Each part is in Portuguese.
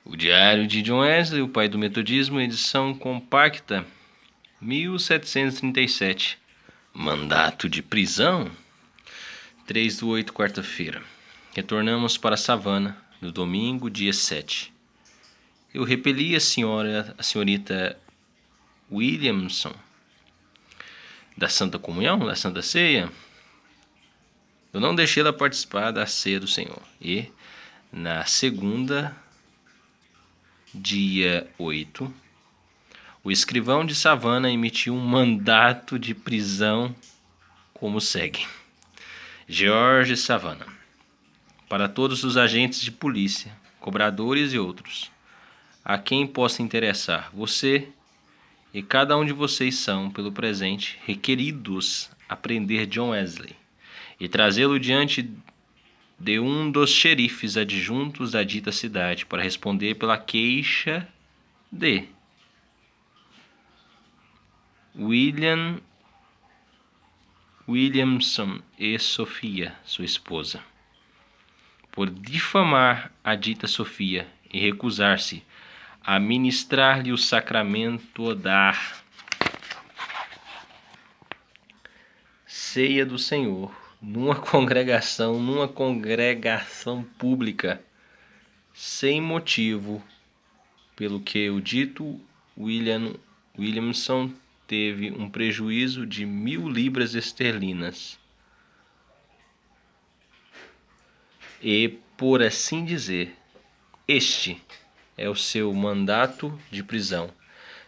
O Diário de John Wesley, o pai do metodismo, edição compacta, 1737. Mandato de prisão? 3/8, quarta-feira. Retornamos para a savana, no domingo, dia 7. Eu repeli a senhorita Williamson, da Santa Comunhão, da Santa Ceia. Eu não deixei ela participar da ceia do Senhor. E, na segunda, dia 8, o escrivão de Savana emitiu um mandato de prisão como segue. George Savana. Para todos os agentes de polícia, cobradores e outros, a quem possa interessar, você e cada um de vocês são, pelo presente, requeridos a prender John Wesley e trazê-lo diante de um dos xerifes adjuntos da dita cidade para responder pela queixa de Williamson e Sofia, sua esposa, por difamar a dita Sofia e recusar-se a ministrar-lhe o sacramento da ceia do Senhor numa congregação pública, sem motivo, pelo que o dito Williamson teve um prejuízo de 1.000 libras esterlinas e, por assim dizer, este é o seu mandato de prisão,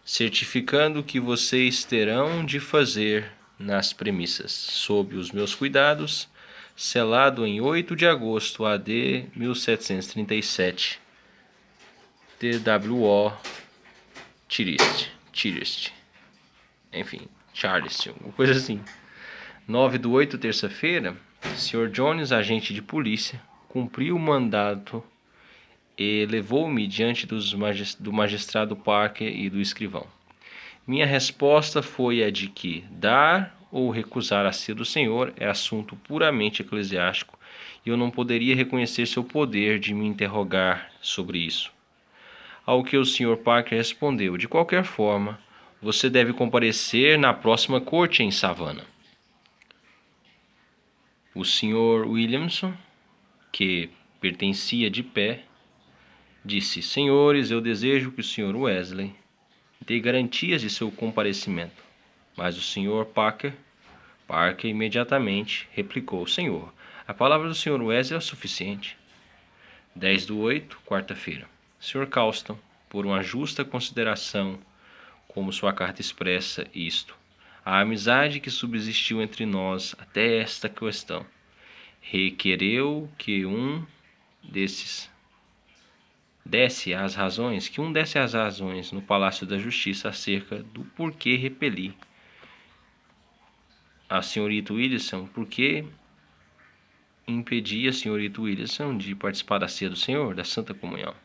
certificando que vocês terão de fazer nas premissas, sob os meus cuidados, selado em 8 de agosto AD 1737, TWO Charleston, enfim, Charleston, uma coisa assim. 9/8, terça-feira, Sr. Jones, agente de polícia, cumpriu o mandato e levou-me diante do magistrado Parker e do escrivão. Minha resposta foi a de que dar ou recusar a ceia do Senhor é assunto puramente eclesiástico e eu não poderia reconhecer seu poder de me interrogar sobre isso. Ao que o Sr. Parker respondeu: de qualquer forma, você deve comparecer na próxima corte em Savana. O Sr. Williamson, que pertencia de pé, disse: senhores, eu desejo que o Sr. Wesley dê garantias de seu comparecimento. Mas o Sr. Parker imediatamente replicou: senhor, a palavra do Sr. Wesley é o suficiente. 10/8, quarta-feira. Sr. Causton, por uma justa consideração, como sua carta expressa isto, a amizade que subsistiu entre nós até esta questão, requereu que um desse as razões no Palácio da Justiça acerca do porquê repeli a senhorita Williamson, porque impedia a senhorita Williamson de participar da ceia do Senhor, da Santa Comunhão.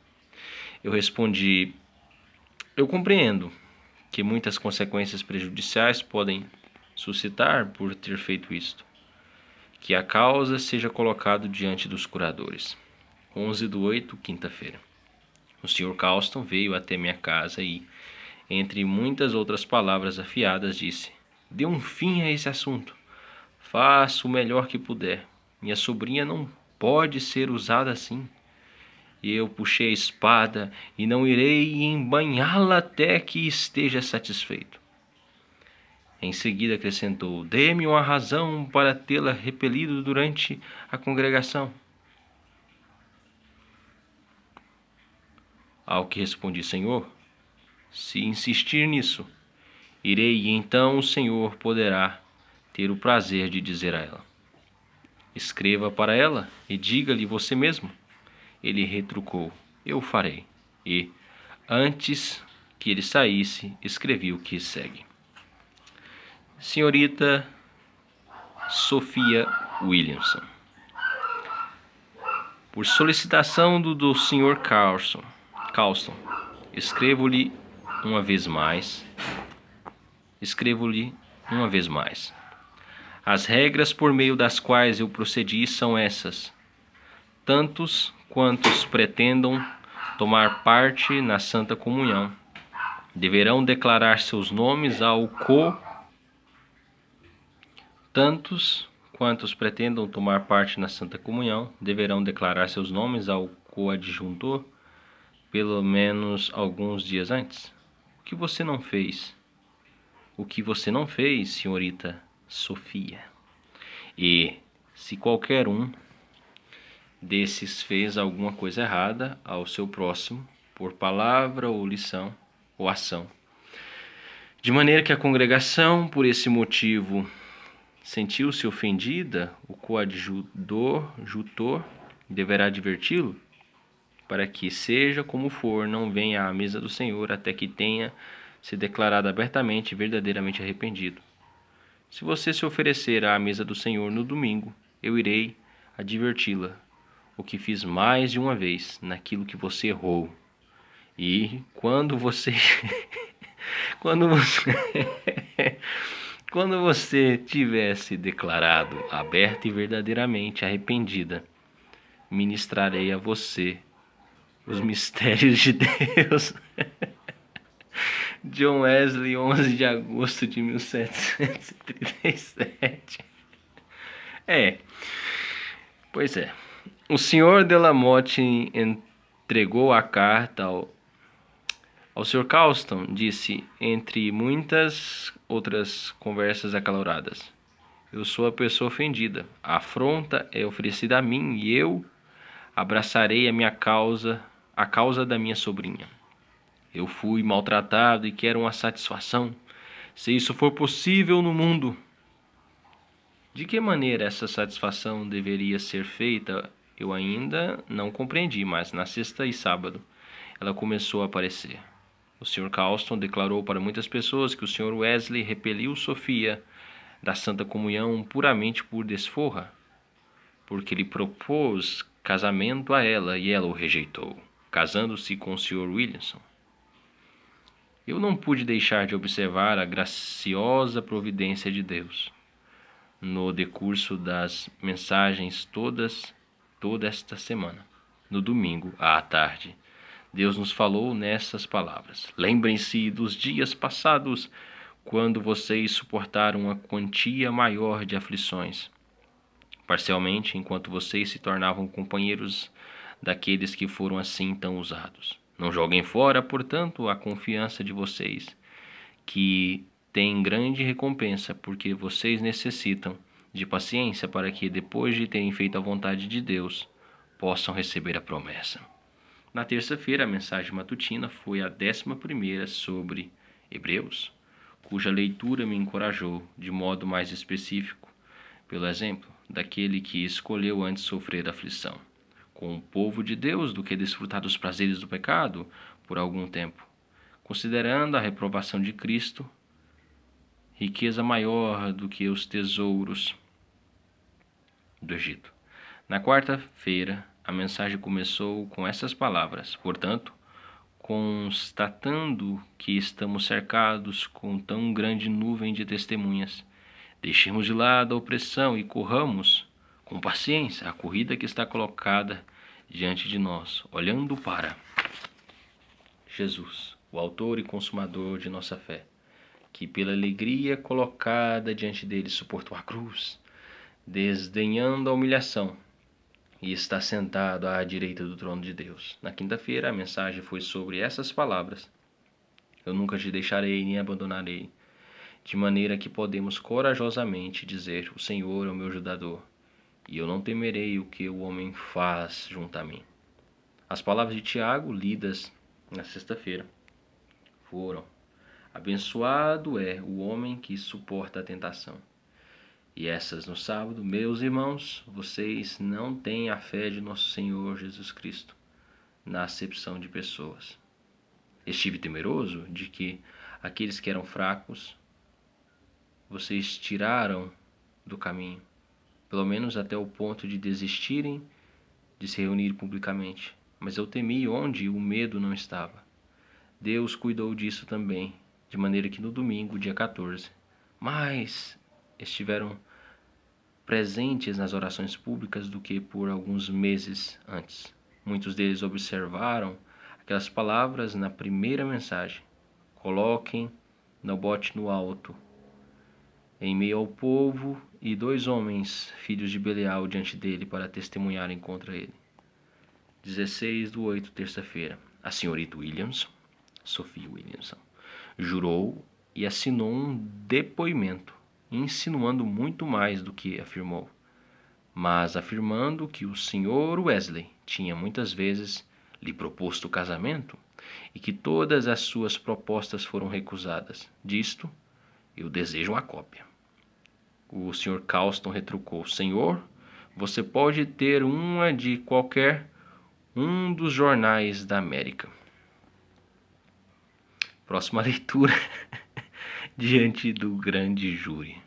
Eu respondi: eu compreendo que muitas consequências prejudiciais podem suscitar por ter feito isto, que a causa seja colocada diante dos curadores. 11/8, quinta-feira. O Sr. Causton veio até minha casa e, entre muitas outras palavras afiadas, disse: dê um fim a esse assunto. Faça o melhor que puder. Minha sobrinha não pode ser usada assim. E eu puxei a espada e não irei embainhá-la até que esteja satisfeito. Em seguida acrescentou: dê-me uma razão para tê-la repelido durante a congregação. Ao que respondi: senhor, se insistir nisso, irei, e então o senhor poderá ter o prazer de dizer a ela: escreva para ela e diga-lhe você mesmo. Ele retrucou: eu farei. E, antes que ele saísse, escrevi o que segue: senhorita Sofia Williamson, por solicitação do Sr. Causton, escrevo-lhe uma vez mais. As regras por meio das quais eu procedi são essas: tantos quantos pretendam tomar parte na Santa Comunhão deverão declarar seus nomes ao Tantos quantos pretendam tomar parte na Santa Comunhão deverão declarar seus nomes ao coadjutor pelo menos alguns dias antes. O que você não fez? O que você não fez, senhorita Sofia? E se qualquer um desses fez alguma coisa errada ao seu próximo, por palavra ou lição ou ação, de maneira que a congregação, por esse motivo, sentiu-se ofendida, o coadjutor deverá adverti-lo, para que, seja como for, não venha à mesa do Senhor até que tenha se declarado abertamente e verdadeiramente arrependido. Se você se oferecer à mesa do Senhor no domingo, eu irei adverti-la, o que fiz mais de uma vez, naquilo que você errou. E quando você quando você tivesse declarado aberta e verdadeiramente arrependida, ministrarei a você os mistérios de Deus. John Wesley, 11 de agosto de 1737. Pois é. O Sr. Delamotte entregou a carta ao Sr. Causton, disse, entre muitas outras conversas acaloradas: eu sou a pessoa ofendida. A afronta é oferecida a mim e eu abraçarei a causa da minha sobrinha. Eu fui maltratado e quero uma satisfação, se isso for possível no mundo. De que maneira essa satisfação deveria ser feita, eu ainda não compreendi, mas na sexta e sábado ela começou a aparecer. O Sr. Causton declarou para muitas pessoas que o Sr. Wesley repeliu Sofia da Santa Comunhão puramente por desforra, porque lhe propôs casamento a ela e ela o rejeitou, casando-se com o Sr. Williamson. Eu não pude deixar de observar a graciosa providência de Deus no decurso das mensagens toda esta semana. No domingo, à tarde, Deus nos falou nessas palavras: lembrem-se dos dias passados, quando vocês suportaram uma quantia maior de aflições, parcialmente, enquanto vocês se tornavam companheiros daqueles que foram assim tão usados. Não joguem fora, portanto, a confiança de vocês, que tem grande recompensa, porque vocês necessitam de paciência para que, depois de terem feito a vontade de Deus, possam receber a promessa. Na terça-feira, a mensagem matutina foi a 11ª sobre Hebreus, cuja leitura me encorajou, de modo mais específico, pelo exemplo daquele que escolheu antes sofrer aflição com o povo de Deus do que desfrutar dos prazeres do pecado por algum tempo, considerando a reprovação de Cristo riqueza maior do que os tesouros do Egito. Na quarta-feira, a mensagem começou com essas palavras: portanto, constatando que estamos cercados com tão grande nuvem de testemunhas, deixemos de lado a opressão e corramos com paciência a corrida que está colocada diante de nós, olhando para Jesus, o autor e consumador de nossa fé, que pela alegria colocada diante dele suportou a cruz, desdenhando a humilhação, e está sentado à direita do trono de Deus. Na quinta-feira, a mensagem foi sobre essas palavras: eu nunca te deixarei nem abandonarei, de maneira que podemos corajosamente dizer: o Senhor é o meu ajudador, e eu não temerei o que o homem faz junto a mim. As palavras de Tiago, lidas na sexta-feira, foram: abençoado é o homem que suporta a tentação. E essas no sábado: meus irmãos, vocês não têm a fé de nosso Senhor Jesus Cristo na acepção de pessoas. Estive temeroso de que aqueles que eram fracos vocês tiraram do caminho, pelo menos até o ponto de desistirem de se reunir publicamente. Mas eu temi onde o medo não estava. Deus cuidou disso também, de maneira que no domingo, dia 14, mais estiveram presentes nas orações públicas do que por alguns meses antes. Muitos deles observaram aquelas palavras na primeira mensagem. Coloquem Nabote no alto, em meio ao povo, e 2 homens, filhos de Belial, diante dele, para testemunharem contra ele. 16/8, terça-feira. A senhorita Williamson, Sophia Williamson, jurou e assinou um depoimento, insinuando muito mais do que afirmou, mas afirmando que o Sr. Wesley tinha muitas vezes lhe proposto o casamento e que todas as suas propostas foram recusadas. Disto, eu desejo uma cópia. O Sr. Causton retrucou: Senhor, você pode ter uma de qualquer um dos jornais da América. Próxima leitura diante do grande júri.